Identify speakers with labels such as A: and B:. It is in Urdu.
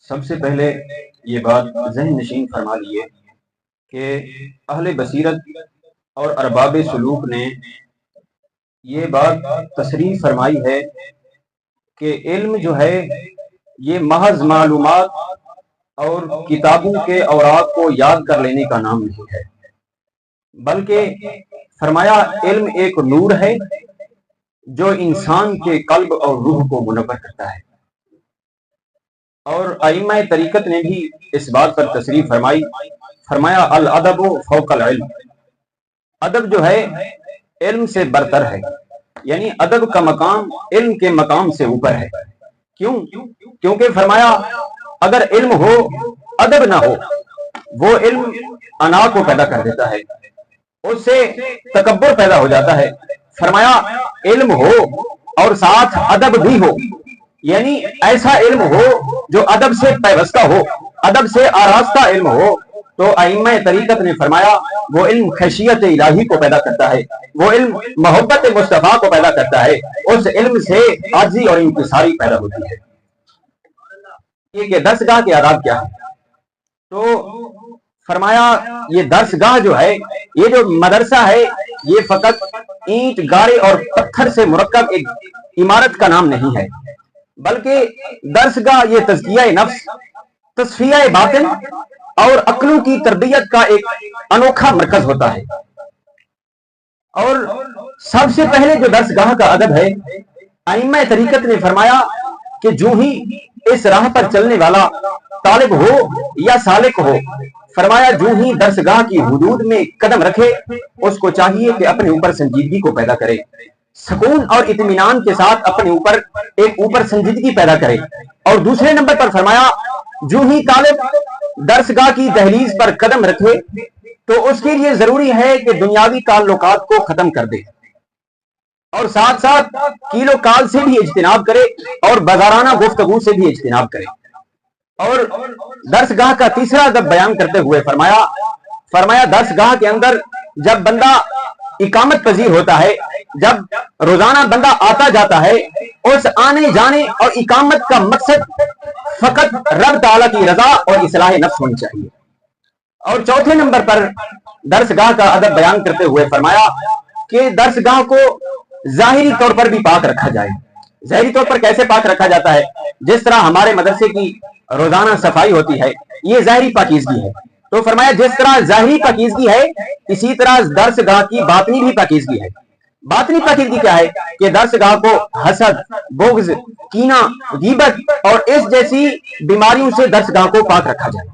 A: سب سے پہلے یہ بات ذہن نشین فرما لیے کہ اہل بصیرت اور ارباب سلوک نے یہ بات تصریح فرمائی ہے کہ علم جو ہے یہ محض معلومات اور کتابوں کے اوراق کو یاد کر لینے کا نام نہیں ہے، بلکہ فرمایا علم ایک نور ہے جو انسان کے قلب اور روح کو منور کرتا ہے۔ اور ائمہ طریقت نے بھی اس بات پر تصریح فرمائی، فرمایا الادب فوق العلم، ادب جو ہے علم سے برتر ہے، یعنی ادب کا مقام علم کے مقام سے اوپر ہے۔ کیوں؟ کیونکہ فرمایا اگر علم ہو ادب نہ ہو، وہ علم انا کو پیدا کر دیتا ہے، اس سے تکبر پیدا ہو جاتا ہے۔ فرمایا علم ہو اور ساتھ ادب بھی ہو، یعنی ایسا علم ہو جو ادب سے پیوستہ ہو، ادب سے آراستہ علم ہو، تو ائمہ طریقت نے فرمایا وہ علم خشیت الہی کو پیدا کرتا ہے، وہ علم محبت مصطفیٰ کو پیدا کرتا ہے، اس علم سے عاجزی اور انکساری پیدا ہوتی ہے۔ یہ کہ درسگاہ کے آداب کیا ہے؟ تو فرمایا یہ درسگاہ جو ہے، یہ جو مدرسہ ہے، یہ فقط اینٹ گارے اور پتھر سے مرکب ایک عمارت کا نام نہیں ہے، بلکہ درسگاہ یہ تزکیہ نفس، تصفیہ باطن اور عقلوں کی تربیت کا ایک انوکھا مرکز ہوتا ہے۔ اور سب سے پہلے جو درسگاہ کا ادب ہے، ائمہ طریقت نے فرمایا کہ جو ہی اس راہ پر چلنے والا طالب ہو یا سالک ہو، فرمایا جو ہی درسگاہ کی حدود میں قدم رکھے، اس کو چاہیے کہ اپنے اوپر سنجیدگی کو پیدا کرے، سکون اور اطمینان کے ساتھ اپنے اوپر سنجیدگی پیدا کرے۔ اور دوسرے نمبر پر فرمایا جو ہی طالب درسگاہ کی دہلیز پر قدم رکھے تو اس کے لیے ضروری ہے کہ دنیاوی تعلقات کو ختم کر دے، اور ساتھ ساتھ کیل و کال سے بھی اجتناب کرے اور بازارانہ گفتگو سے بھی اجتناب کرے۔ اور درسگاہ کا تیسرا ادب بیان کرتے ہوئے فرمایا درسگاہ کے اندر جب بندہ اقامت پذیر ہوتا ہے، جب روزانہ بندہ آتا جاتا ہے، اس آنے جانے اور اقامت کا مقصد فقط رب تعالیٰ کی رضا اور اصلاح نفس ہونی چاہیے۔ اور چوتھے نمبر پر درسگاہ کا ادب بیان کرتے ہوئے فرمایا کہ درسگاہ کو ظاہری طور پر بھی پاک رکھا جائے۔ ظاہری طور پر کیسے پاک رکھا جاتا ہے؟ جس طرح ہمارے مدرسے کی روزانہ صفائی ہوتی ہے، یہ ظاہری پاکیزگی ہے، تو فرمایا جس طرح ظاہری پاکیزگی ہے، اسی طرح درسگاہ کی باطنی بھی پاکیزگی ہے۔ باطنی پاکیزگی کیا ہے؟ کہ درسگاہ کو حسد، بغض، کینہ، غیبت اور اس جیسی بیماریوں سے درسگاہ کو پاک رکھا جائے۔